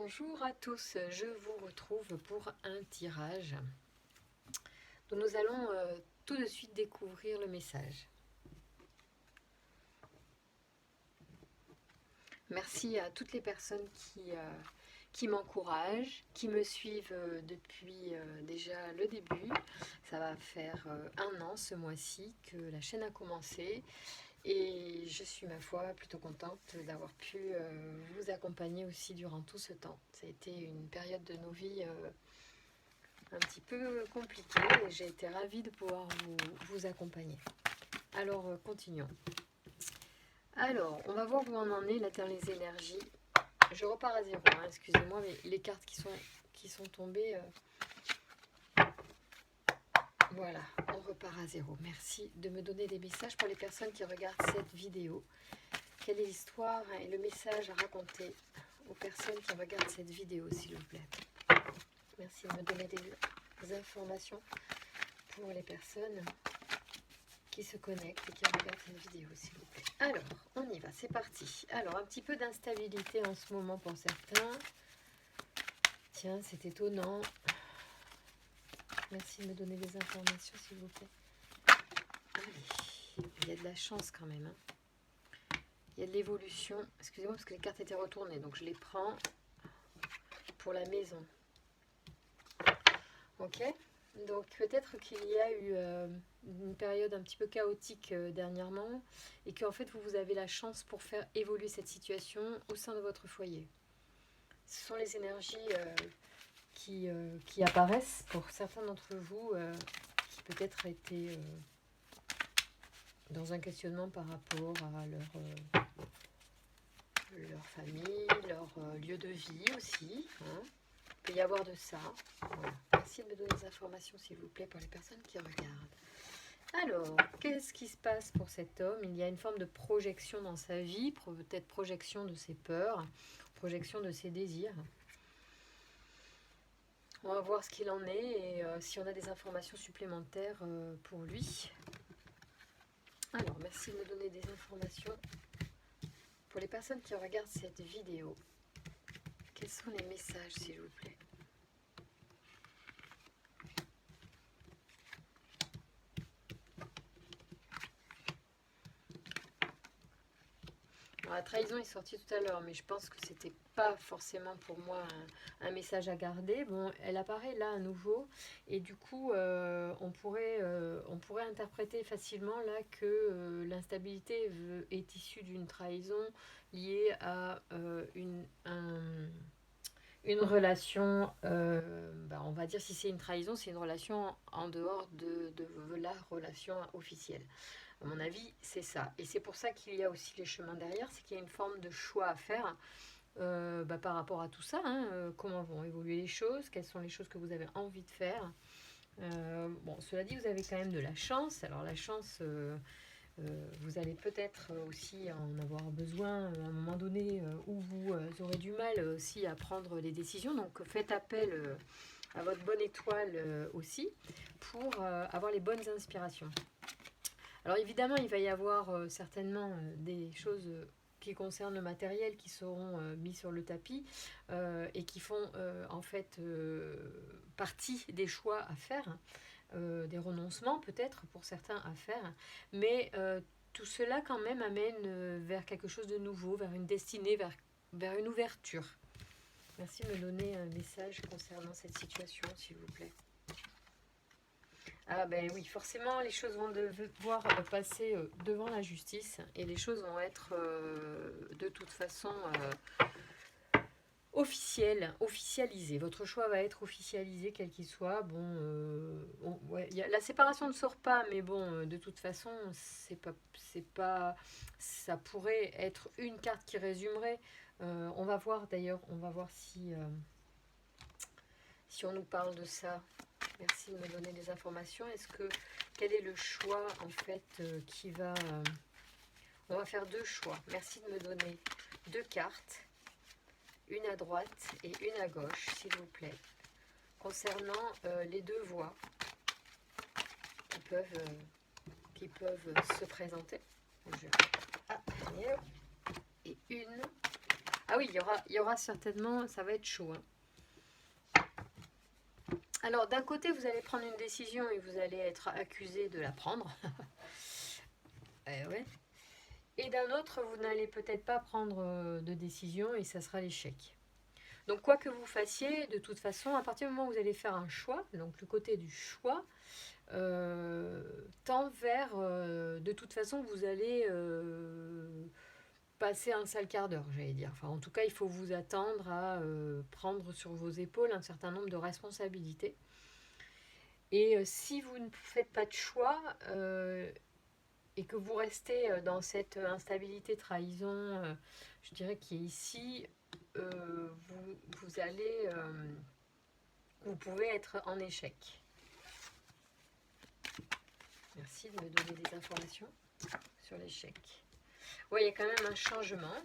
Bonjour à tous, je vous retrouve pour un tirage. Donc nous allons tout de suite découvrir le message. Merci à toutes les personnes qui m'encouragent, qui me suivent depuis déjà le début. Ça va faire un an ce mois-ci que la chaîne a commencé. Et je suis, ma foi, plutôt contente d'avoir pu vous accompagner aussi durant tout ce temps. Ça a été une période de nos vies un petit peu compliquée et j'ai été ravie de pouvoir vous accompagner. Alors, continuons. Alors, on va voir où on en est, la Terre, les énergies. Je repars à zéro, hein, excusez-moi, mais les cartes qui sont tombées... Voilà, on repart à zéro. Merci de me donner des messages pour les personnes qui regardent cette vidéo. Quelle est l'histoire et le message à raconter aux personnes qui regardent cette vidéo, s'il vous plaît? Merci de me donner des informations pour les personnes qui se connectent et qui regardent cette vidéo, s'il vous plaît. Alors, on y va, c'est parti. Alors, un petit peu d'instabilité en ce moment pour certains. Tiens, c'est étonnant. Merci de me donner des informations, s'il vous plaît. Allez, il y a de la chance quand même. Hein. Il y a de l'évolution. Excusez-moi parce que les cartes étaient retournées, donc je les prends pour la maison. Ok, donc peut-être qu'il y a eu une période un petit peu chaotique dernièrement et qu'en fait vous avez la chance pour faire évoluer cette situation au sein de votre foyer. Ce sont les énergies qui apparaissent pour certains d'entre vous qui peut-être étaient dans un questionnement par rapport à leur famille, leur lieu de vie aussi. Hein. Il peut y avoir de ça. Voilà. Merci de me donner des informations, s'il vous plaît, pour les personnes qui regardent. Alors, qu'est-ce qui se passe pour cet homme? Il y a une forme de projection dans sa vie, peut-être projection de ses peurs, projection de ses désirs. On va voir ce qu'il en est et si on a des informations supplémentaires pour lui. Alors, merci de me donner des informations pour les personnes qui regardent cette vidéo. Quels sont les messages, s'il vous plaît? Alors, la trahison est sortie tout à l'heure, mais je pense que c'était pas forcément pour moi un message à garder. Bon, elle apparaît là à nouveau, et du coup, on pourrait interpréter facilement là que l'instabilité est issue d'une trahison liée à une relation, on va dire si c'est une trahison, c'est une relation en dehors de la relation officielle. À mon avis, c'est ça. Et c'est pour ça qu'il y a aussi les chemins derrière, c'est qu'il y a une forme de choix à faire par rapport à tout ça. Hein, comment vont évoluer les choses, quelles sont les choses que vous avez envie de faire. Bon, cela dit, vous avez quand même de la chance. Alors la chance, vous allez peut-être aussi en avoir besoin à un moment donné où vous aurez du mal aussi à prendre les décisions. Donc faites appel à votre bonne étoile aussi pour avoir les bonnes inspirations. Alors évidemment, il va y avoir certainement des choses qui concernent le matériel qui seront mis sur le tapis et qui font en fait partie des choix à faire, des renoncements peut-être pour certains à faire, mais tout cela quand même amène vers quelque chose de nouveau, vers une destinée, vers une ouverture. Merci de me donner un message concernant cette situation, s'il vous plaît. Ah ben oui, forcément, les choses vont devoir passer devant la justice et les choses vont être de toute façon officialisées. Votre choix va être officialisé, quel qu'il soit. Bon, ouais, la séparation ne sort pas, mais bon, de toute façon, c'est pas, ça pourrait être une carte qui résumerait. On va voir d'ailleurs, si on nous parle de ça. Merci de me donner des informations. Quel est le choix en fait qui va... on va faire deux choix. Merci de me donner deux cartes. Une à droite et une à gauche, s'il vous plaît. Concernant les deux voies qui peuvent se présenter. Et une Ah oui, il y aura certainement, ça va être chaud, hein. Alors, d'un côté, vous allez prendre une décision et vous allez être accusé de la prendre. Ouais. Et d'un autre, vous n'allez peut-être pas prendre de décision et ça sera l'échec. Donc, quoi que vous fassiez, de toute façon, à partir du moment où vous allez faire un choix, donc le côté du choix, tend vers, de toute façon, vous allez passer un sale quart d'heure, j'allais dire. Enfin, en tout cas, il faut vous attendre à prendre sur vos épaules un certain nombre de responsabilités. Et si vous ne faites pas de choix et que vous restez dans cette instabilité trahison, je dirais qui est ici, vous allez, vous pouvez être en échec. Merci de me donner des informations sur l'échec. Oui, il y a quand même un changement.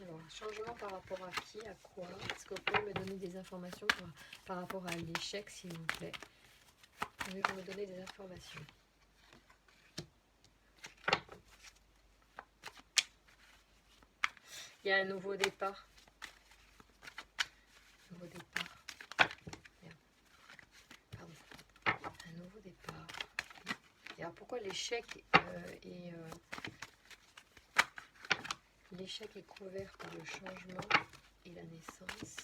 Alors, un changement par rapport à qui, à quoi? Est-ce que vous pouvez me donner des informations par rapport à l'échec, s'il vous plaît? Pouvez-vous me donner des informations? Il y a un nouveau départ. Nouveau départ. Bien. Pardon. Un nouveau départ. Et alors pourquoi l'échec l'échec est couvert par le changement et la naissance?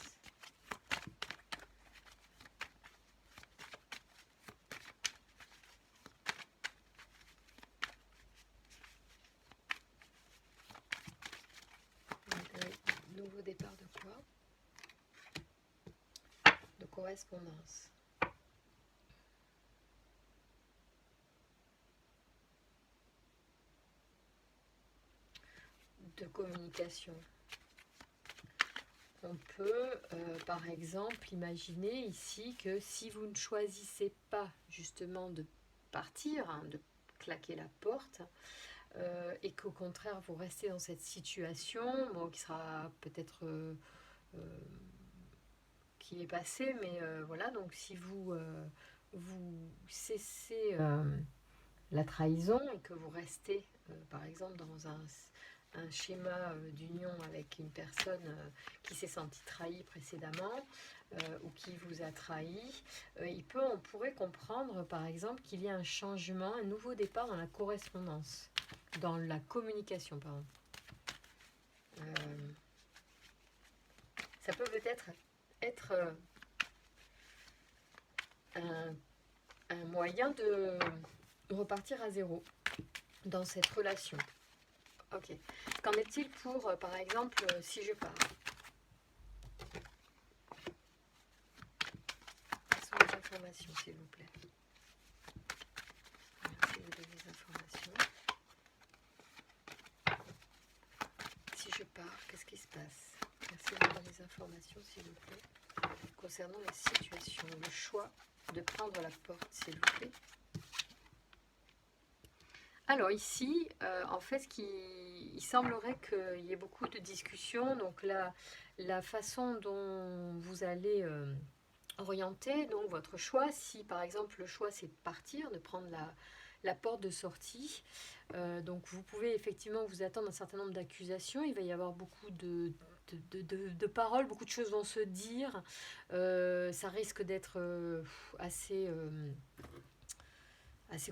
Nouveau départ de quoi? De correspondance. De communication. On peut, par exemple, imaginer ici que si vous ne choisissez pas justement de partir, hein, de claquer la porte, et qu'au contraire vous restez dans cette situation, bon, qui sera peut-être qui est passée, mais voilà, donc si vous cessez la trahison et que vous restez, par exemple, dans un schéma d'union avec une personne qui s'est sentie trahie précédemment ou qui vous a trahi, on pourrait comprendre, par exemple, qu'il y a un changement, un nouveau départ dans la correspondance, dans la communication, pardon. Ça peut peut-être être un moyen de repartir à zéro dans cette relation. Ok. Qu'en est-il pour, par exemple, si je pars? Quelles sont les informations, s'il vous plaît? Merci de donner les informations. Si je pars, qu'est-ce qui se passe? Merci de donner les informations, s'il vous plaît. Concernant la situation, le choix de prendre la porte, s'il vous plaît. Alors ici, en fait, il semblerait qu'il y ait beaucoup de discussions. Donc la façon dont vous allez orienter donc votre choix, si par exemple le choix c'est de partir, de prendre la porte de sortie, donc vous pouvez effectivement vous attendre à un certain nombre d'accusations. Il va y avoir beaucoup de paroles, beaucoup de choses vont se dire. Ça risque d'être assez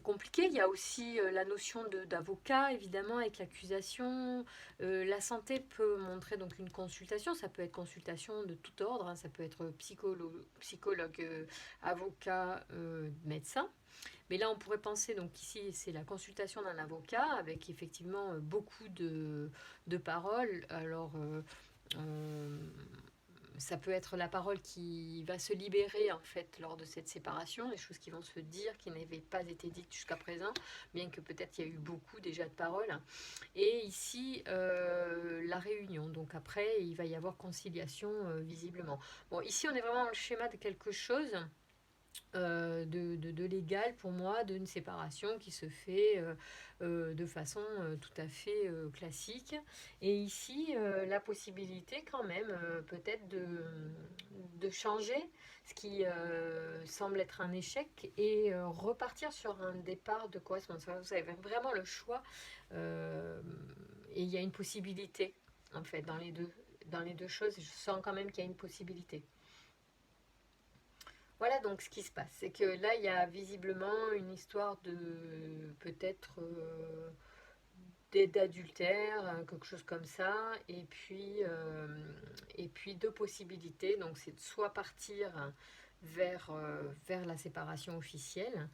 compliqué. Il y a aussi la notion d'avocat, évidemment, avec l'accusation. La santé peut montrer donc une consultation. Ça peut être consultation de tout ordre, hein. Ça peut être psychologue, avocat, médecin. Mais là, on pourrait penser, donc ici, c'est la consultation d'un avocat avec effectivement beaucoup de paroles. Alors, ça peut être la parole qui va se libérer en fait lors de cette séparation, les choses qui vont se dire, qui n'avaient pas été dites jusqu'à présent, bien que peut-être il y a eu beaucoup déjà de paroles. Et ici, la réunion. Donc après, il va y avoir conciliation visiblement. Bon, ici, on est vraiment dans le schéma de quelque chose de légal pour moi d'une séparation qui se fait de façon tout à fait classique. Et ici, la possibilité quand même peut-être de changer ce qui semble être un échec et repartir sur un départ de correspondance. Enfin, vous avez vraiment le choix euh, et il y a une possibilité en fait dans les deux choses. Je sens quand même qu'il y a une possibilité. Voilà donc ce qui se passe. C'est que là, il y a visiblement une histoire de peut-être d'adultère, quelque chose comme ça. Et puis deux possibilités. Donc c'est de soit partir vers la séparation officielle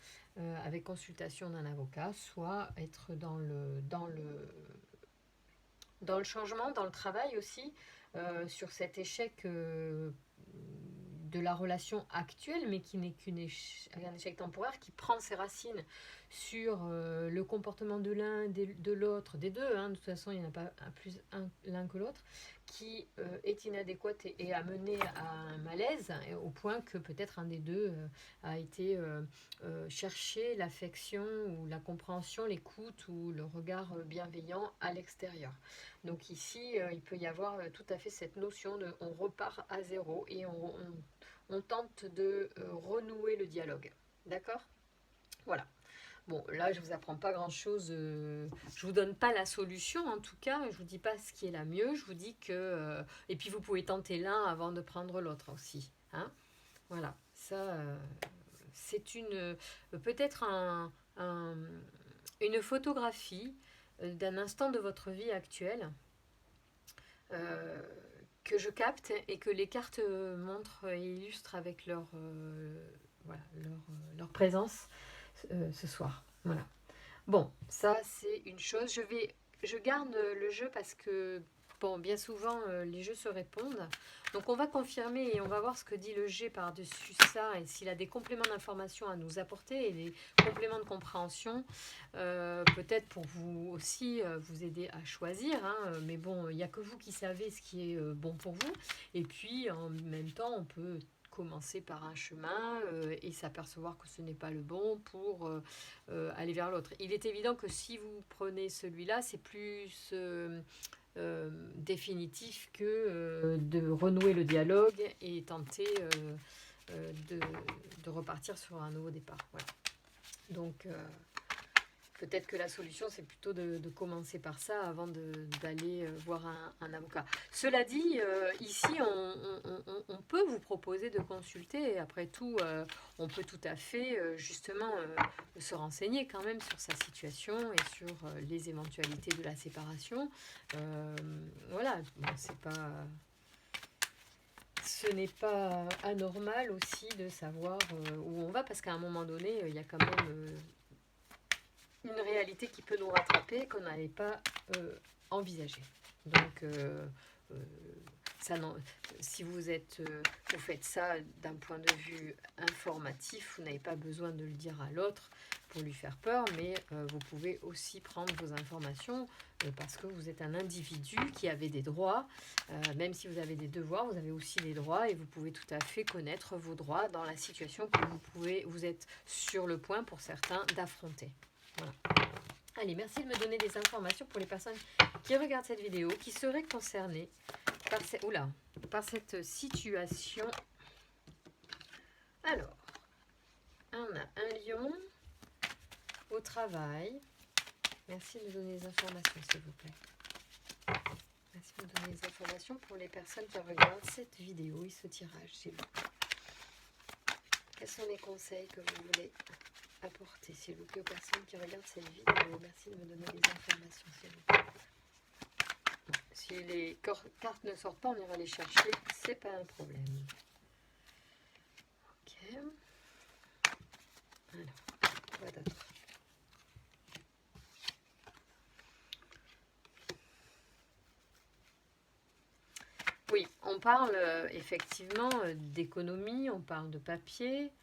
avec consultation d'un avocat, soit être dans le changement, dans le travail aussi, sur cet échec de la relation actuelle, mais qui n'est qu'un échec temporaire, qui prend ses racines sur le comportement de l'un, de l'autre, des deux, hein, de toute façon il n'y en a pas plus l'un que l'autre, qui est inadéquate et a mené à un malaise, au point que peut-être un des deux a été chercher l'affection ou la compréhension, l'écoute ou le regard bienveillant à l'extérieur. Donc ici, il peut y avoir tout à fait cette notion de on repart à zéro et on tente de renouer le dialogue. D'accord? Voilà. Bon, là, je ne vous apprends pas grand-chose. Je ne vous donne pas la solution, en tout cas. Je ne vous dis pas ce qui est la mieux. Je vous dis que... et puis, vous pouvez tenter l'un avant de prendre l'autre aussi. Hein, voilà. Ça, c'est peut-être une photographie d'un instant de votre vie actuelle euh, que je capte et que les cartes montrent et illustrent avec voilà, leur présence ce soir. Voilà. Bon, ça c'est une chose. Je garde le jeu parce que bon, bien souvent les jeux se répondent. Donc on va confirmer et on va voir ce que dit le G par-dessus ça et s'il a des compléments d'information à nous apporter et des compléments de compréhension, peut-être pour vous aussi vous aider à choisir. Hein, mais bon, il n'y a que vous qui savez ce qui est bon pour vous. Et puis en même temps, on peut commencer par un chemin et s'apercevoir que ce n'est pas le bon pour aller vers l'autre. Il est évident que si vous prenez celui-là, c'est plus définitif que de renouer le dialogue et tenter de repartir sur un nouveau départ. Voilà. Donc, peut-être que la solution, c'est plutôt de commencer par ça avant d'aller voir un avocat. Cela dit, ici, on peut vous proposer de consulter. Et après tout, on peut tout à fait, justement, se renseigner quand même sur sa situation et sur les éventualités de la séparation. Voilà, bon, ce n'est pas anormal aussi de savoir où on va, parce qu'à un moment donné, il y a quand même une réalité qui peut nous rattraper qu'on n'avait pas envisagée. Donc, euh, ça, si vous faites ça d'un point de vue informatif, vous n'avez pas besoin de le dire à l'autre pour lui faire peur, mais vous pouvez aussi prendre vos informations parce que vous êtes un individu qui avait des droits. Même si vous avez des devoirs, vous avez aussi des droits et vous pouvez tout à fait connaître vos droits dans la situation que vous êtes sur le point pour certains d'affronter. Voilà. Allez, merci de me donner des informations pour les personnes qui regardent cette vidéo, qui seraient concernées par cette situation. Alors, on a un lion au travail. Merci de me donner des informations, s'il vous plaît. Merci de me donner des informations pour les personnes qui regardent cette vidéo et ce tirage, s'il vous plaît. Quels sont les conseils que vous voulez apporter, s'il vous plaît, aux personnes qui regardent cette vidéo? Merci de me donner des informations, s'il vous plaît. Si les cartes ne sortent pas, on ira les chercher, c'est pas un problème. Ok. Alors, quoi d'autre? Oui, on parle effectivement d'économie, on parle de papier,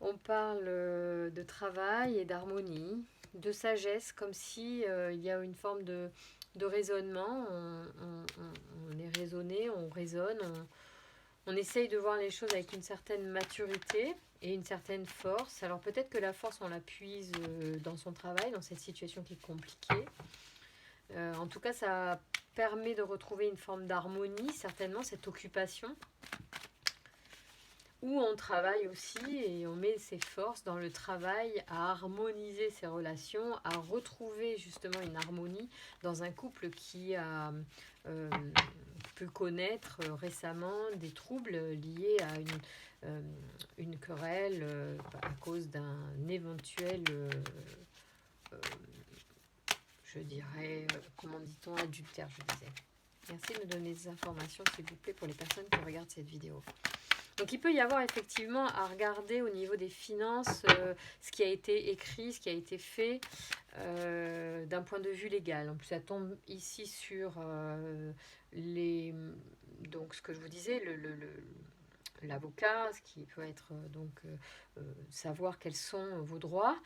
on parle de travail et d'harmonie, de sagesse, comme si il y a une forme de raisonnement. On est raisonné, on raisonne, On essaye de voir les choses avec une certaine maturité et une certaine force. Alors peut-être que la force, on la puise dans son travail, dans cette situation qui est compliquée. En tout cas, ça permet de retrouver une forme d'harmonie, certainement, cette occupation, où on travaille aussi et on met ses forces dans le travail à harmoniser ses relations, à retrouver justement une harmonie dans un couple qui a pu connaître récemment des troubles liés à une querelle à cause d'un éventuel, je dirais, comment dit-on, adultère, je disais. Merci de me donner des informations, s'il vous plaît, pour les personnes qui regardent cette vidéo. Donc il peut y avoir effectivement à regarder au niveau des finances ce qui a été écrit, ce qui a été fait d'un point de vue légal. En plus, ça tombe ici sur donc ce que je vous disais, l'avocat, ce qui peut être savoir quels sont vos droits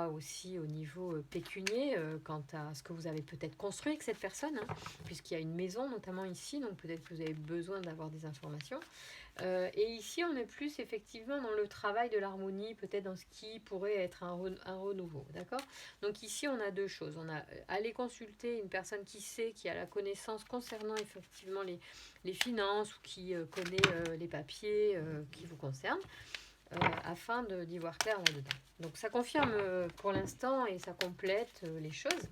aussi au niveau pécunier quant à ce que vous avez peut-être construit avec cette personne, hein, puisqu'il y a une maison notamment ici, donc peut-être que vous avez besoin d'avoir des informations. Et ici, on est plus effectivement dans le travail de l'harmonie, peut-être dans ce qui pourrait être un renouveau, d'accord? Donc ici, on a deux choses. On a aller consulter une personne qui sait, qui a la connaissance concernant effectivement les finances ou qui connaît les papiers qui vous concernent, afin d'y voir clair là-dedans. Donc ça confirme pour l'instant et ça complète les choses.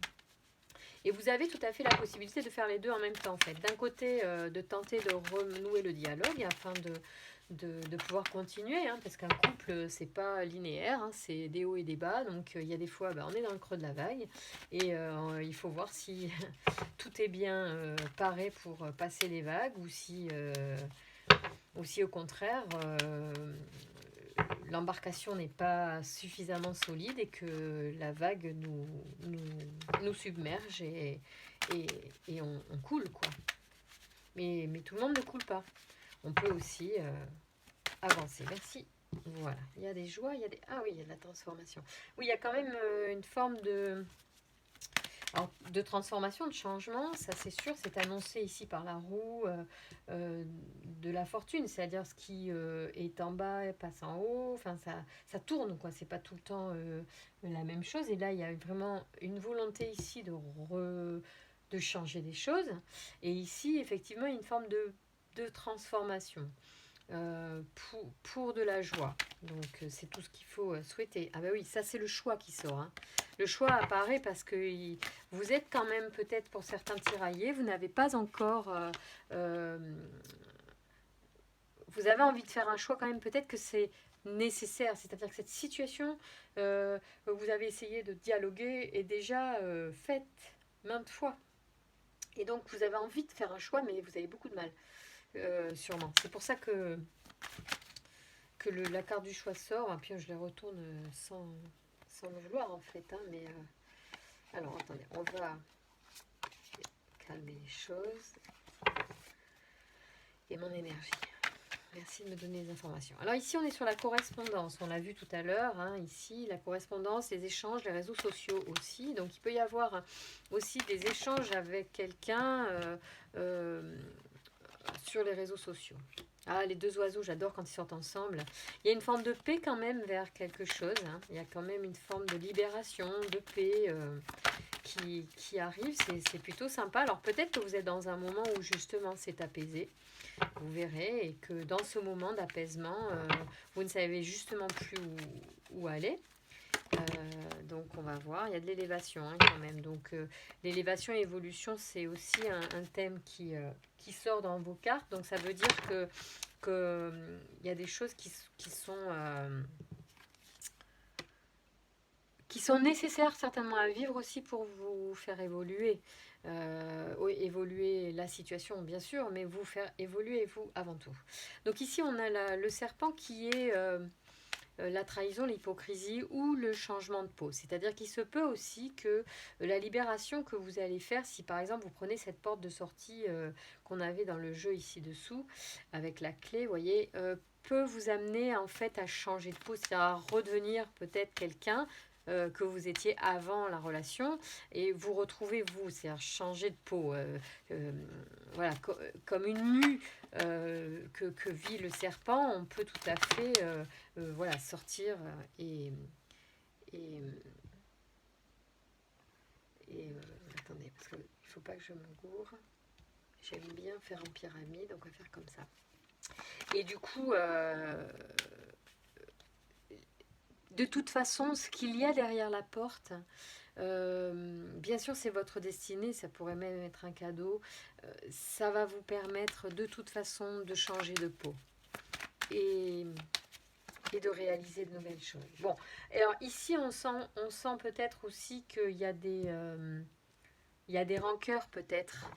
Et vous avez tout à fait la possibilité de faire les deux en même temps, en fait. D'un côté, de tenter de renouer le dialogue afin de pouvoir continuer, hein, parce qu'un couple, c'est pas linéaire, hein, c'est des hauts et des bas. Donc, il y a des fois, on est dans le creux de la vague et il faut voir si tout est bien paré pour passer les vagues ou si au contraire, l'embarcation n'est pas suffisamment solide et que la vague nous submerge et on coule, quoi. Mais tout le monde ne coule pas. On peut aussi avancer. Merci. Voilà. Il y a des joies, il y a des... Ah oui, il y a de la transformation. Oui, il y a quand même une forme de transformation, de changement, ça c'est sûr, c'est annoncé ici par la roue de la fortune, c'est-à-dire ce qui est en bas passe en haut, enfin ça tourne, quoi, c'est pas tout le temps la même chose. Et là, il y a vraiment une volonté ici de changer des choses. Et ici, effectivement, il y a une forme de transformation. Pour de la joie. Donc c'est tout ce qu'il faut souhaiter. Ah bah oui, ça c'est le choix qui sort, hein. Le choix apparaît parce que vous êtes quand même peut-être pour certains tiraillés, vous n'avez pas encore... vous avez envie de faire un choix quand même, peut-être que c'est nécessaire. C'est-à-dire que cette situation, vous avez essayé de dialoguer est déjà faite maintes fois. Et donc vous avez envie de faire un choix, mais vous avez beaucoup de mal. Sûrement. C'est pour ça que la carte du choix sort. Et puis je les retourne sans le vouloir en fait. Hein, mais alors attendez, on va calmer les choses. Et mon énergie. Merci de me donner des informations. Alors ici, on est sur la correspondance. On l'a vu tout à l'heure. Hein, ici, la correspondance, les échanges, les réseaux sociaux aussi. Donc, il peut y avoir aussi des échanges avec quelqu'un sur les réseaux sociaux. Ah, les deux oiseaux, j'adore quand ils sortent ensemble. Il y a une forme de paix quand même vers quelque chose. Hein. Il y a quand même une forme de libération, de paix qui arrive. C'est plutôt sympa. Alors peut-être que vous êtes dans un moment où justement c'est apaisé. Vous verrez. Et que dans ce moment d'apaisement, vous ne savez justement plus où aller. Donc on va voir, il y a de l'élévation hein, quand même. Donc l'élévation et l'évolution, c'est aussi un thème qui sort dans vos cartes. Donc ça veut dire que y a des choses qui sont nécessaires certainement à vivre aussi pour vous faire évoluer. Évoluer la situation bien sûr, mais vous faire évoluer vous avant tout. Donc ici on a le serpent qui est... la trahison, l'hypocrisie ou le changement de peau. C'est-à-dire qu'il se peut aussi que la libération que vous allez faire, si par exemple vous prenez cette porte de sortie qu'on avait dans le jeu ici dessous, avec la clé, vous voyez, peut vous amener en fait à changer de peau, c'est-à-dire à redevenir peut-être quelqu'un que vous étiez avant la relation et vous retrouvez vous, c'est-à-dire changer de peau, voilà, comme une mue que vit le serpent, on peut tout à fait voilà, sortir et, attendez, parce qu'il ne faut pas que je me gourre. J'aime bien faire en pyramide, donc on va faire comme ça. Et du coup, de toute façon, ce qu'il y a derrière la porte, bien sûr, c'est votre destinée, ça pourrait même être un cadeau. Ça va vous permettre de toute façon de changer de peau et, et de réaliser de nouvelles choses. Bon, alors ici, on sent peut-être aussi qu'il y a des rancœurs peut-être.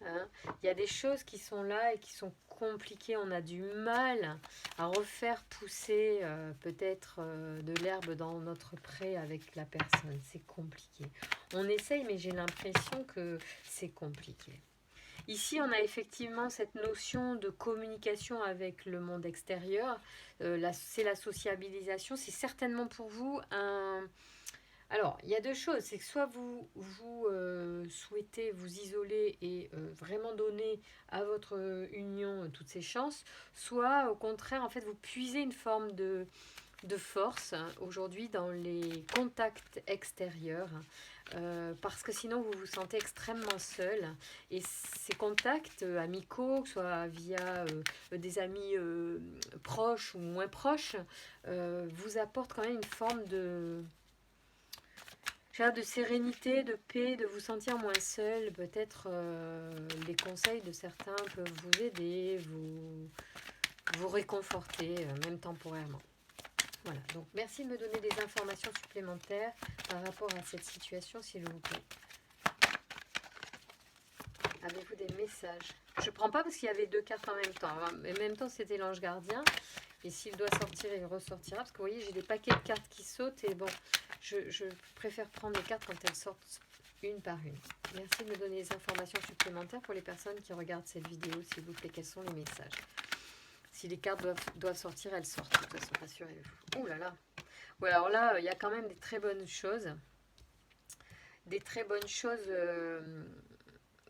Hein. Il y a des choses qui sont là et qui sont compliquées. On a du mal à refaire pousser peut-être de l'herbe dans notre pré avec la personne. C'est compliqué. On essaye, mais j'ai l'impression que c'est compliqué. Ici, on a effectivement cette notion de communication avec le monde extérieur. C'est la sociabilisation. C'est certainement pour vous un... Alors, il y a deux choses. C'est que soit vous souhaitez vous isoler et vraiment donner à votre union toutes ses chances, soit au contraire, en fait, vous puisez une forme de force aujourd'hui dans les contacts extérieurs. Parce que sinon vous vous sentez extrêmement seul et ces contacts amicaux, que ce soit via des amis proches ou moins proches, vous apportent quand même une forme de sérénité, de paix, de vous sentir moins seul. Peut-être les conseils de certains peuvent vous aider, vous réconforter, même temporairement. Voilà, donc merci de me donner des informations supplémentaires par rapport à cette situation, s'il vous plaît. Avez-vous des messages? Je ne prends pas parce qu'il y avait deux cartes en même temps. En même temps, c'était l'ange gardien. Et s'il doit sortir, il ressortira. Parce que vous voyez, j'ai des paquets de cartes qui sautent. Et bon, je préfère prendre les cartes quand elles sortent une par une. Merci de me donner des informations supplémentaires pour les personnes qui regardent cette vidéo, s'il vous plaît. Quels sont les messages? Si les cartes doivent sortir, elles sortent. De toute façon, rassurez-vous. Oh là là. Bon, alors là, il y a quand même des très bonnes choses. Des très bonnes choses.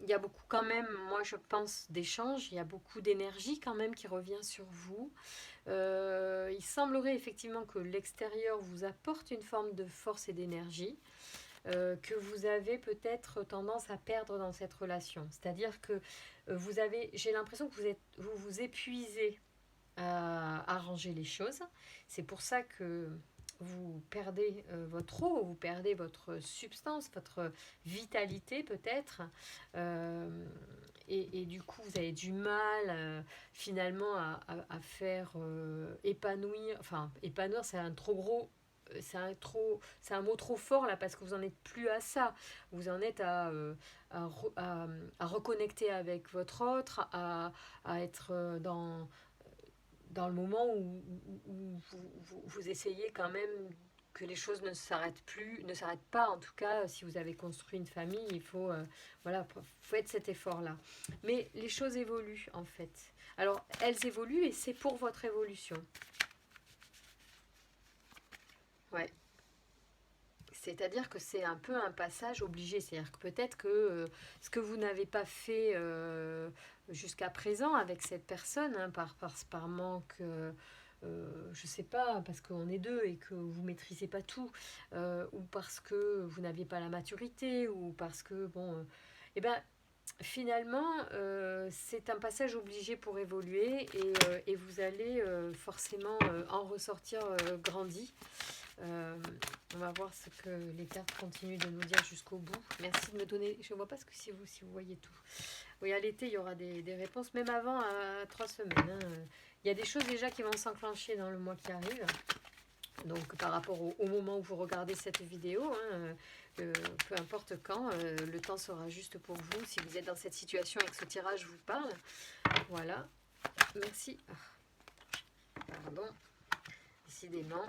Il y a beaucoup quand même, moi je pense, d'échanges. Il y a beaucoup d'énergie quand même qui revient sur vous. Il semblerait effectivement que l'extérieur vous apporte une forme de force et d'énergie. Que vous avez peut-être tendance à perdre dans cette relation. C'est-à-dire que j'ai l'impression que vous vous épuisez à arranger les choses. C'est pour ça que vous perdez votre eau, vous perdez votre substance, votre vitalité peut-être. Et du coup, vous avez du mal finalement à faire épanouir. Enfin, épanouir, c'est un trop gros. C'est un mot trop fort là parce que vous en êtes plus à ça. Vous en êtes à reconnecter avec votre autre, à être dans le moment où vous essayez quand même que les choses ne s'arrêtent pas. En tout cas, si vous avez construit une famille, il faut être cet effort-là. Mais les choses évoluent en fait. Alors, elles évoluent et c'est pour votre évolution. Ouais. C'est-à-dire que c'est un peu un passage obligé. C'est-à-dire que peut-être que ce que vous n'avez pas fait jusqu'à présent avec cette personne, hein, par manque, je sais pas, parce qu'on est deux et que vous maîtrisez pas tout, ou parce que vous n'aviez pas la maturité, ou parce que, bon, eh ben, finalement, c'est un passage obligé pour évoluer et vous allez forcément en ressortir grandi. On va voir ce que les cartes continuent de nous dire jusqu'au bout. Merci de me donner. Je ne vois pas si vous voyez tout. Oui, à l'été, il y aura des réponses, même avant, à 3 semaines. Hein. Il y a des choses déjà qui vont s'enclencher dans le mois qui arrive. Donc, par rapport au moment où vous regardez cette vidéo, hein, peu importe quand, le temps sera juste pour vous. Si vous êtes dans cette situation et que ce tirage vous parle, voilà. Merci. Pardon. Décidément.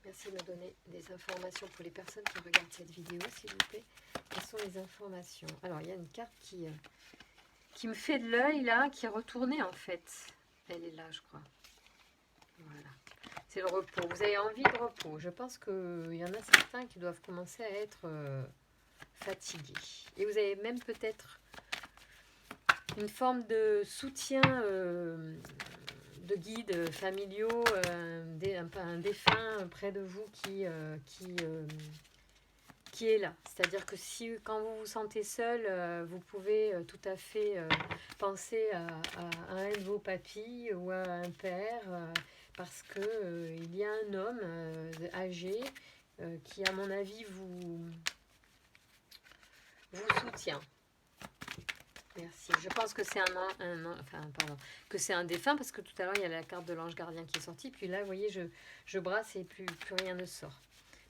Merci de me donner des informations pour les personnes qui regardent cette vidéo, s'il vous plaît. Quelles sont les informations? Alors, il y a une carte qui me fait de l'œil, là, qui est retournée, en fait. Elle est là, je crois. Voilà. C'est le repos. Vous avez envie de repos. Je pense qu'il y en a certains qui doivent commencer à être fatigués. Et vous avez même peut-être une forme de soutien de guides familiaux, un défunt près de vous qui est là. C'est-à-dire que si quand vous vous sentez seul, vous pouvez tout à fait penser à un de vos papis ou à un père, parce que il y a un homme âgé qui, à mon avis, vous soutient. Merci. Je pense que c'est que c'est un défunt, parce que tout à l'heure il y a la carte de l'ange gardien qui est sortie, puis là vous voyez je brasse et plus rien ne sort.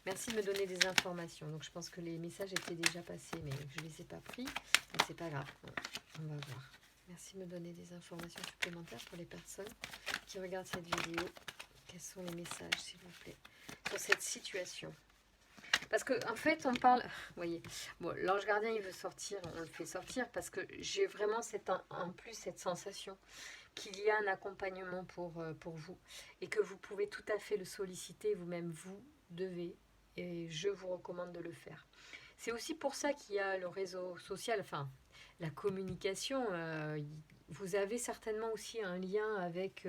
Merci de me donner des informations. Donc je pense que les messages étaient déjà passés, mais je ne les ai pas pris. Donc c'est pas grave. On va voir. Merci de me donner des informations supplémentaires pour les personnes qui regardent cette vidéo. Quels sont les messages, s'il vous plaît, sur cette situation? Parce que en fait, on parle. Vous voyez, bon, l'ange gardien, il veut sortir, on le fait sortir parce que j'ai vraiment en plus cette sensation qu'il y a un accompagnement pour vous et que vous pouvez tout à fait le solliciter vous-même. Vous devez, et je vous recommande de le faire. C'est aussi pour ça qu'il y a le réseau social, enfin la communication. Vous avez certainement aussi un lien avec.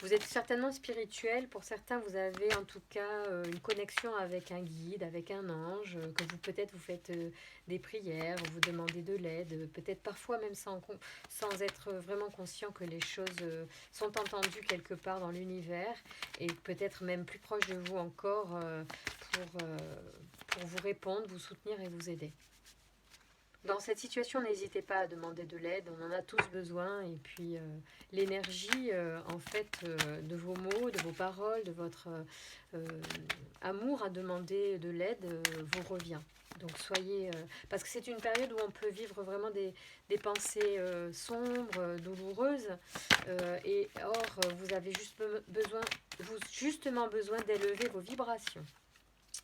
Vous êtes certainement spirituel. Pour certains, vous avez en tout cas une connexion avec un guide, avec un ange, que vous peut-être vous faites des prières, vous demandez de l'aide, peut-être parfois même sans être vraiment conscient que les choses sont entendues quelque part dans l'univers, et peut-être même plus proche de vous encore pour vous répondre, vous soutenir et vous aider. Dans cette situation, n'hésitez pas à demander de l'aide, on en a tous besoin. Et puis l'énergie en fait de vos mots, de vos paroles, de votre amour à demander de l'aide vous revient. Donc soyez... parce que c'est une période où on peut vivre vraiment des pensées sombres, douloureuses. Et or, vous avez justement besoin d'élever vos vibrations.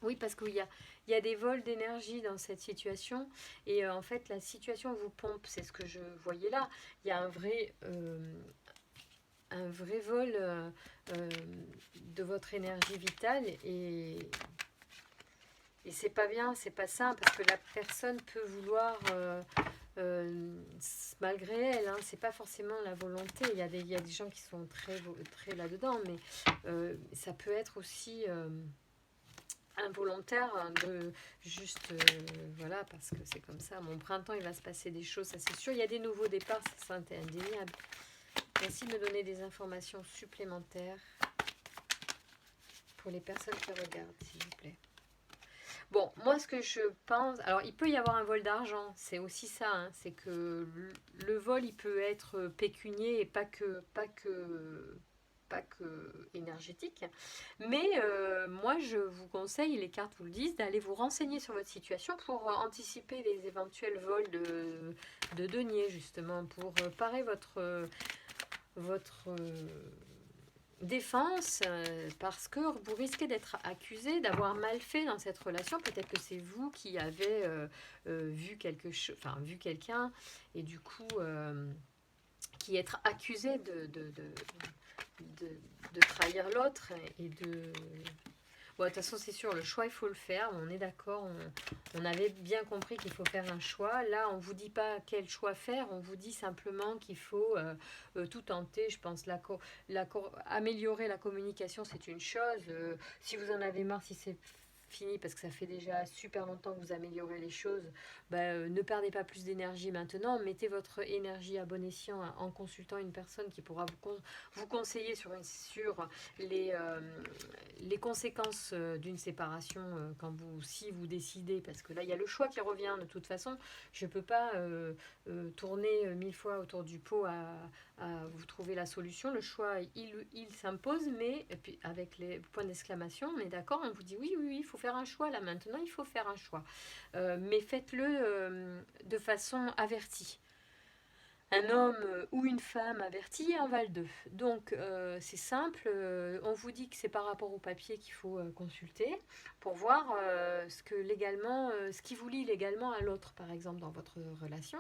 Oui, parce qu'il y a des vols d'énergie dans cette situation. Et en fait, la situation vous pompe. C'est ce que je voyais là. Il y a un vrai vol de votre énergie vitale. Et c'est pas bien, c'est pas sain. Parce que la personne peut vouloir... malgré elle, hein, c'est pas forcément la volonté. Il y a des gens qui sont très là-dedans. Mais ça peut être aussi... involontaire de juste voilà, parce que c'est comme ça. Mon printemps, il va se passer des choses, ça c'est sûr. Il y a des nouveaux départs, ça c'est indéniable. Merci de me donner des informations supplémentaires pour les personnes qui regardent, s'il vous plaît. Bon, moi ce que je pense, alors il peut y avoir un vol d'argent, c'est aussi ça, hein, c'est que le vol il peut être pécunier et pas que énergétique. Mais moi, je vous conseille, les cartes vous le disent, d'aller vous renseigner sur votre situation pour anticiper les éventuels vols de deniers, justement, pour parer votre défense, parce que vous risquez d'être accusé d'avoir mal fait dans cette relation. Peut-être que c'est vous qui avez vu quelque chose, enfin vu quelqu'un, et du coup qui être accusé de trahir l'autre et de... Bon, de toute façon, c'est sûr, le choix, il faut le faire. On est d'accord, on avait bien compris qu'il faut faire un choix. Là, on ne vous dit pas quel choix faire, on vous dit simplement qu'il faut tout tenter. Je pense améliorer la communication, c'est une chose. Si vous en avez marre, si c'est fini, parce que ça fait déjà super longtemps que vous améliorez les choses, ne perdez pas plus d'énergie maintenant. Mettez votre énergie à bon escient en consultant une personne qui pourra vous conseiller sur les conséquences d'une séparation si vous décidez, parce que là il y a le choix qui revient de toute façon. Je ne peux pas tourner 1000 fois autour du pot à vous trouver la solution. Le choix il s'impose, mais et puis avec les points d'exclamation, on est d'accord, on vous dit oui, il faut faire un choix là maintenant, il faut faire un choix, mais faites-le de façon avertie. Un homme ou une femme avertie et un Val 2. Donc c'est simple, on vous dit que c'est par rapport au papier qu'il faut consulter pour voir ce qui vous lie légalement à l'autre, par exemple, dans votre relation.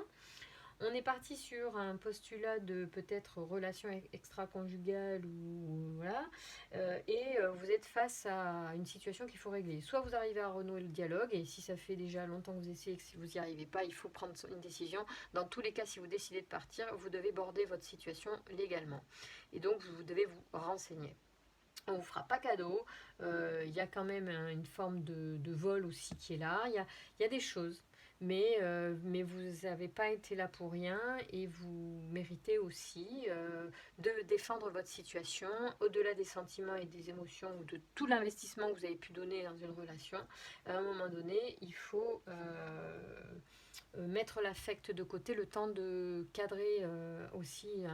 On est parti sur un postulat de peut-être relation extra-conjugale ou voilà, vous êtes face à une situation qu'il faut régler. Soit vous arrivez à renouer le dialogue, et si ça fait déjà longtemps que vous essayez, que si vous n'y arrivez pas, il faut prendre une décision. Dans tous les cas, si vous décidez de partir, vous devez border votre situation légalement. Et donc, vous devez vous renseigner. On ne vous fera pas cadeau, y a quand même une forme de vol aussi qui est là, il y a des choses, mais vous n'avez pas été là pour rien et vous méritez aussi de défendre votre situation au-delà des sentiments et des émotions ou de tout l'investissement que vous avez pu donner dans une relation. À un moment donné, il faut mettre l'affect de côté, le temps de cadrer aussi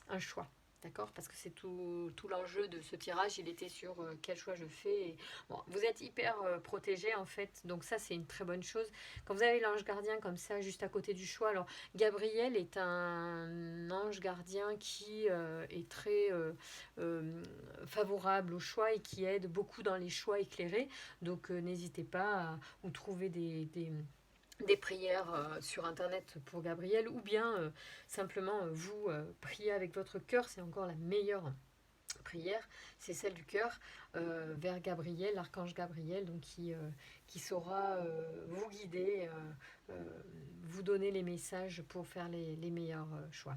un choix. D'accord? Parce que c'est tout l'enjeu de ce tirage, il était sur quel choix je fais. Bon, vous êtes hyper protégé en fait, donc ça c'est une très bonne chose. Quand vous avez l'ange gardien comme ça, juste à côté du choix, alors Gabriel est un ange gardien qui est très favorable au choix et qui aide beaucoup dans les choix éclairés. Donc n'hésitez pas à vous trouver des prières sur internet pour Gabriel, ou bien simplement vous priez avec votre cœur, c'est encore la meilleure prière, c'est celle du cœur vers Gabriel, l'archange Gabriel, donc qui saura vous guider, vous donner les messages pour faire les meilleurs choix.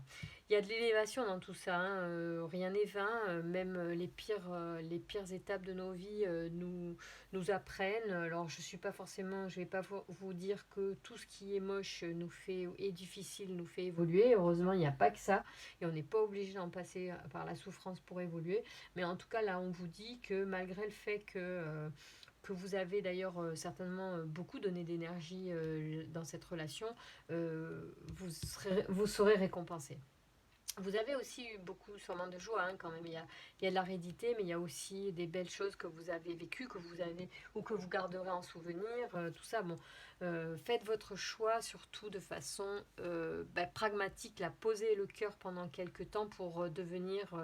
Il y a de l'élévation dans tout ça, hein, rien n'est vain, même les pires étapes de nos vies nous apprennent. Alors je suis pas forcément, je vais pas vous dire que tout ce qui est moche est difficile nous fait évoluer. Heureusement, il n'y a pas que ça, et on n'est pas obligé d'en passer par la souffrance pour évoluer. Mais en tout cas, là, on vous dit que malgré le fait que vous avez d'ailleurs certainement beaucoup donné d'énergie dans cette relation, vous serez récompensé. Vous avez aussi eu beaucoup sûrement de joie, hein, quand même. Il y a de l'aridité, mais il y a aussi des belles choses que vous avez vécues, que vous avez ou que vous garderez en souvenir. Tout ça, bon, faites votre choix surtout de façon pragmatique. Là, posez le cœur pendant quelques temps pour devenir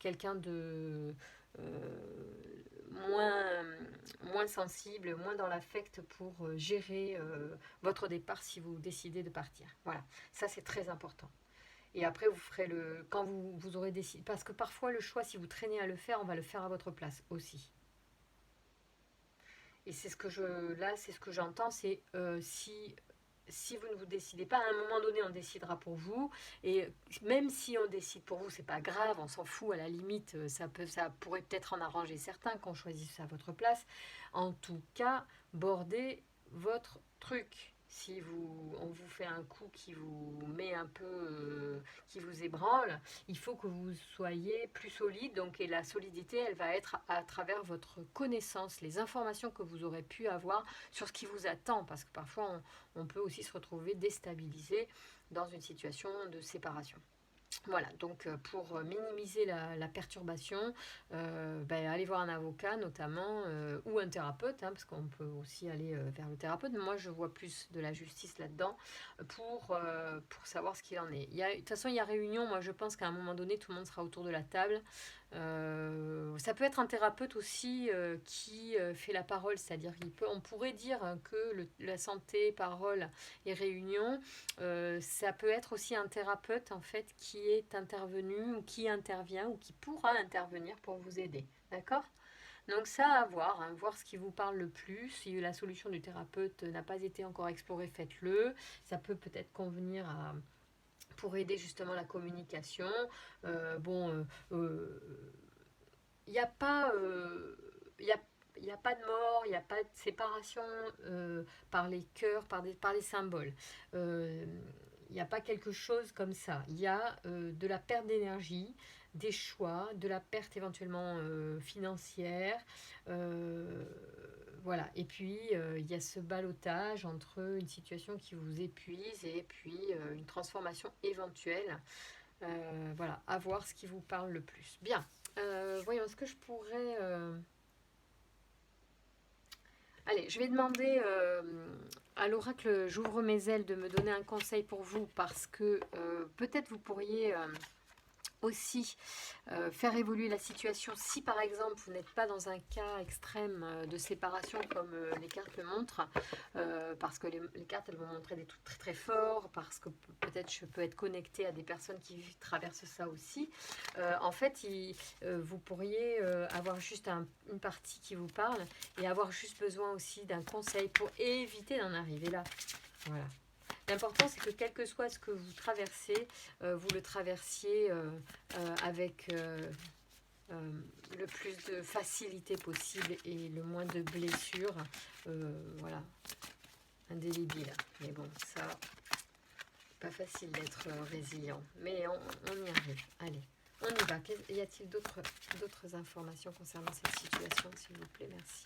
quelqu'un de moins, moins sensible, moins dans l'affect pour gérer votre départ si vous décidez de partir. Voilà, ça c'est très important. Et après, vous ferez quand vous aurez décidé. Parce que parfois, le choix, si vous traînez à le faire, on va le faire à votre place aussi. Et c'est ce que c'est ce que j'entends, c'est si vous ne vous décidez pas, à un moment donné, on décidera pour vous. Et même si on décide pour vous, c'est pas grave, on s'en fout. À la limite, ça pourrait peut-être en arranger certains qu'on choisisse à votre place. En tout cas, bordez votre truc. Si on vous fait un coup qui vous met un peu, qui vous ébranle, il faut que vous soyez plus solide. Donc, et la solidité, elle va être à travers votre connaissance, les informations que vous aurez pu avoir sur ce qui vous attend. Parce que parfois, on peut aussi se retrouver déstabilisé dans une situation de séparation. Voilà, donc pour minimiser la perturbation, allez voir un avocat notamment, ou un thérapeute, hein, parce qu'on peut aussi aller vers le thérapeute. Moi, je vois plus de la justice là-dedans pour savoir ce qu'il en est. De toute façon, il y a réunion. Moi, je pense qu'à un moment donné, tout le monde sera autour de la table. Ça peut être un thérapeute aussi qui fait la parole, c'est-à-dire on pourrait dire que la santé, parole et réunion, ça peut être aussi un thérapeute en fait qui est intervenu ou qui intervient ou qui pourra intervenir pour vous aider, d'accord? Donc ça à voir, hein, voir ce qui vous parle le plus. Si la solution du thérapeute n'a pas été encore explorée, faites-le. Ça peut peut-être convenir pour aider justement la communication. Il n'y a pas... il n'y a pas de mort, il n'y a pas de séparation par les cœurs, par les symboles. Il n'y a pas quelque chose comme ça. Il y a de la perte d'énergie, des choix, de la perte éventuellement financière. Voilà. Et puis, il y a ce ballottage entre une situation qui vous épuise et puis une transformation éventuelle. Voilà, à voir ce qui vous parle le plus. Bien. Voyons, est-ce que je pourrais... Allez, je vais demander à l'oracle J'ouvre mes ailes de me donner un conseil pour vous parce que peut-être vous pourriez aussi faire évoluer la situation si par exemple vous n'êtes pas dans un cas extrême de séparation comme les cartes le montrent, parce que les cartes elles vont montrer des trucs très très forts, parce que peut-être je peux être connectée à des personnes qui traversent ça aussi. En fait vous pourriez avoir juste une partie qui vous parle et avoir juste besoin aussi d'un conseil pour éviter d'en arriver là. Voilà. L'important, c'est que quel que soit ce que vous traversez, vous le traversiez avec le plus de facilité possible et le moins de blessures. Voilà, indélébile. Mais bon, ça, pas facile d'être résilient. Mais on y arrive. Allez, on y va. Y a-t-il d'autres informations concernant cette situation, s'il vous plaît? Merci.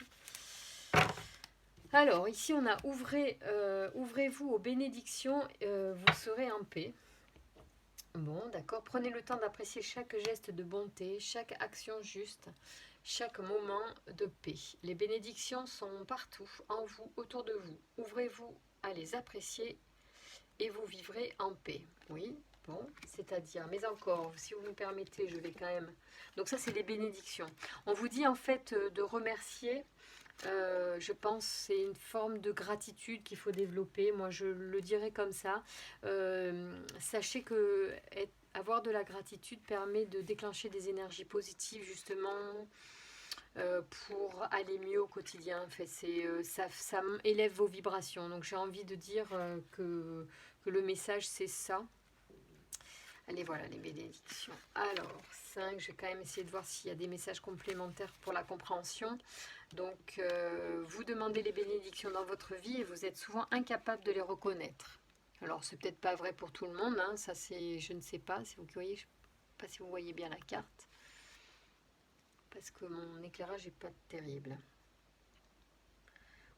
Alors, ici, on a ouvrez-vous aux bénédictions, vous serez en paix. Bon, d'accord. Prenez le temps d'apprécier chaque geste de bonté, chaque action juste, chaque moment de paix. Les bénédictions sont partout, en vous, autour de vous. Ouvrez-vous à les apprécier et vous vivrez en paix. Oui, bon, c'est-à-dire, mais encore, si vous me permettez, je vais quand même... Donc ça, c'est les bénédictions. On vous dit en fait de remercier... je pense que c'est une forme de gratitude qu'il faut développer. Moi, je le dirais comme ça. Sachez que avoir de la gratitude permet de déclencher des énergies positives, justement, pour aller mieux au quotidien. En fait, ça élève vos vibrations. Donc, j'ai envie de dire que le message, c'est ça. Allez, voilà les bénédictions. Alors, 5, je vais quand même essayer de voir s'il y a des messages complémentaires pour la compréhension. Donc, vous demandez les bénédictions dans votre vie et vous êtes souvent incapable de les reconnaître. Alors, c'est peut-être pas vrai pour tout le monde, hein, ça c'est, je ne sais pas si vous voyez, je sais pas si vous voyez bien la carte, parce que mon éclairage n'est pas terrible.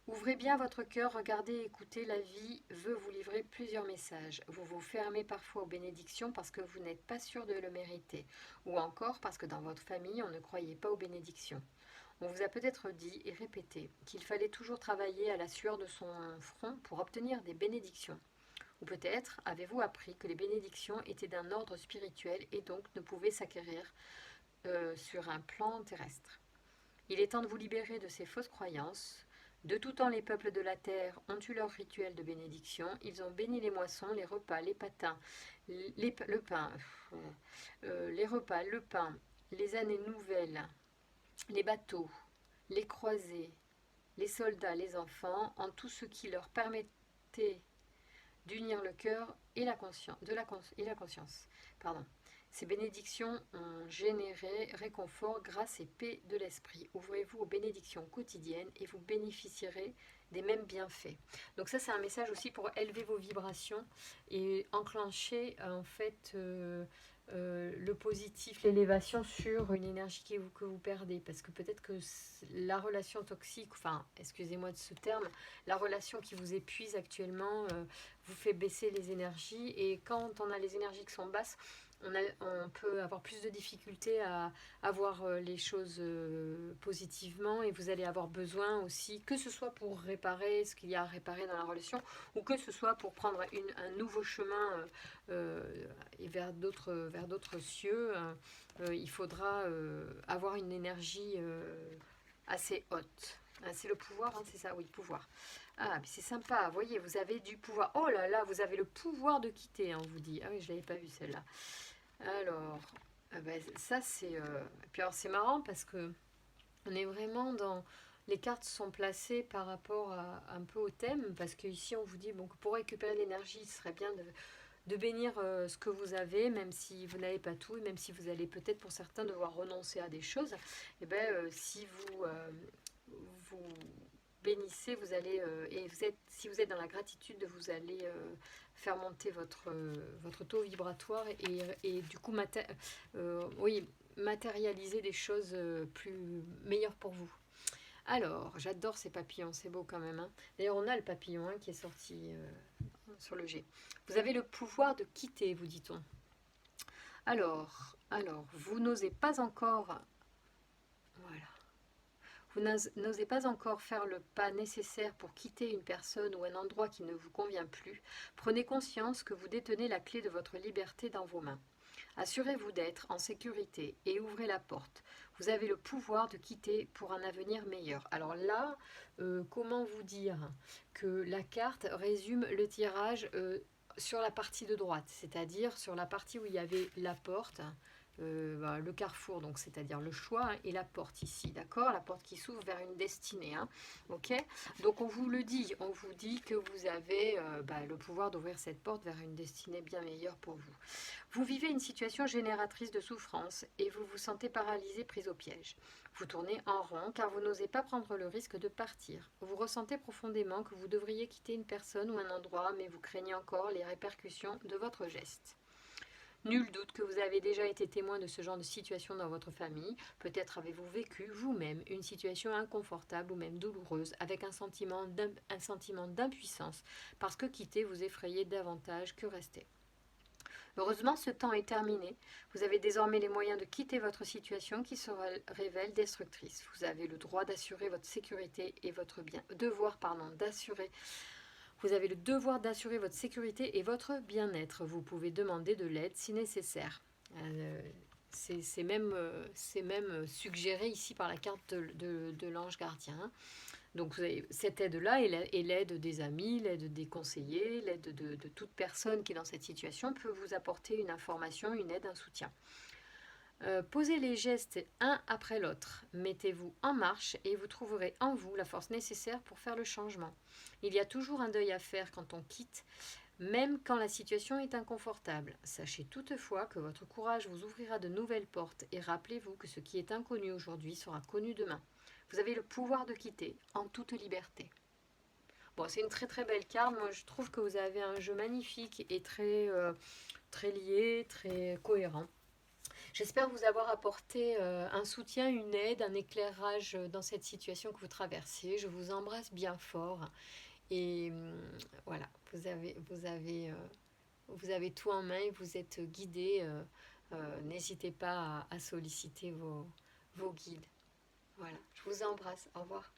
Ouvrez bien votre cœur, regardez et écoutez, la vie veut vous livrer plusieurs messages. Vous vous fermez parfois aux bénédictions parce que vous n'êtes pas sûr de le mériter, ou encore parce que dans votre famille, on ne croyait pas aux bénédictions. On vous a peut-être dit et répété qu'il fallait toujours travailler à la sueur de son front pour obtenir des bénédictions. Ou peut-être avez-vous appris que les bénédictions étaient d'un ordre spirituel et donc ne pouvaient s'acquérir sur un plan terrestre. Il est temps de vous libérer de ces fausses croyances. De tout temps, les peuples de la terre ont eu leur rituel de bénédiction. Ils ont béni les moissons, les repas, les patins, les repas, le pain, les années nouvelles, les bateaux, les croisés, les soldats, les enfants, en tout ce qui leur permettait d'unir le cœur et la conscience. Pardon. Ces bénédictions ont généré réconfort, grâce et paix de l'esprit. Ouvrez-vous aux bénédictions quotidiennes et vous bénéficierez des mêmes bienfaits. Donc ça, c'est un message aussi pour élever vos vibrations et enclencher en fait le positif, l'élévation sur une énergie que vous perdez. Parce que peut-être que la relation toxique, enfin, excusez-moi de ce terme, la relation qui vous épuise actuellement vous fait baisser les énergies. Et quand on a les énergies qui sont basses, on peut avoir plus de difficultés à voir les choses positivement, et vous allez avoir besoin aussi, que ce soit pour réparer ce qu'il y a à réparer dans la relation, ou que ce soit pour prendre un nouveau chemin et vers d'autres cieux, il faudra avoir une énergie assez haute. C'est le pouvoir, hein, c'est ça, oui, pouvoir. Ah, mais c'est sympa, vous voyez, vous avez du pouvoir. Oh là là, vous avez le pouvoir de quitter, on vous dit. Ah oui, je ne l'avais pas vu celle-là. Alors, ça c'est... Puis alors c'est marrant parce que on est vraiment dans... Les cartes sont placées par rapport un peu au thème, parce qu'ici on vous dit bon, que pour récupérer l'énergie, ce serait bien de bénir ce que vous avez, même si vous n'avez pas tout, et même si vous allez peut-être pour certains devoir renoncer à des choses. Et si vous bénissez, vous allez et si vous êtes dans la gratitude, vous allez faire monter votre taux vibratoire et du coup matérialiser des choses plus meilleures pour vous. Alors, j'adore ces papillons, c'est beau quand même, hein. D'ailleurs, on a le papillon qui est sorti sur le G. Vous avez le pouvoir de quitter, vous dit-on. Alors, vous n'osez pas encore... Voilà. Vous n'osez pas encore faire le pas nécessaire pour quitter une personne ou un endroit qui ne vous convient plus. Prenez conscience que vous détenez la clé de votre liberté dans vos mains. Assurez-vous d'être en sécurité et ouvrez la porte. Vous avez le pouvoir de quitter pour un avenir meilleur. Alors là, comment vous dire que la carte résume le tirage sur la partie de droite, c'est-à-dire sur la partie où il y avait la porte, le carrefour, donc c'est-à-dire le choix, hein, et la porte ici, d'accord? La porte qui s'ouvre vers une destinée, hein, ok? Donc on vous dit que vous avez le pouvoir d'ouvrir cette porte vers une destinée bien meilleure pour vous. Vous vivez une situation génératrice de souffrance et vous vous sentez paralysé, pris au piège. Vous tournez en rond car vous n'osez pas prendre le risque de partir. Vous ressentez profondément que vous devriez quitter une personne ou un endroit, mais vous craignez encore les répercussions de votre geste. Nul doute que vous avez déjà été témoin de ce genre de situation dans votre famille. Peut-être avez-vous vécu vous-même une situation inconfortable ou même douloureuse avec un sentiment d'impuissance parce que quitter vous effrayait davantage que rester. Heureusement, ce temps est terminé. Vous avez désormais les moyens de quitter votre situation qui se révèle destructrice. Vous avez le droit d'assurer votre sécurité et votre vous avez le devoir d'assurer votre sécurité et votre bien-être. Vous pouvez demander de l'aide si nécessaire. C'est même suggéré ici par la carte de l'ange gardien. Donc vous avez cette aide-là et l'aide des amis, l'aide des conseillers, l'aide de toute personne qui est dans cette situation peut vous apporter une information, une aide, un soutien. Posez les gestes un après l'autre. Mettez-vous en marche et vous trouverez en vous la force nécessaire pour faire le changement. Il y a toujours un deuil à faire quand on quitte, même quand la situation est inconfortable. Sachez toutefois que votre courage vous ouvrira de nouvelles portes et rappelez-vous que ce qui est inconnu aujourd'hui sera connu demain. Vous avez le pouvoir de quitter en toute liberté. Bon, c'est une très très belle carte. Moi, je trouve que vous avez un jeu magnifique et très lié, très cohérent. J'espère vous avoir apporté un soutien, une aide, un éclairage dans cette situation que vous traversez. Je vous embrasse bien fort et voilà, vous avez tout en main et vous êtes guidé. N'hésitez pas à solliciter vos guides. Voilà, je vous embrasse. Au revoir.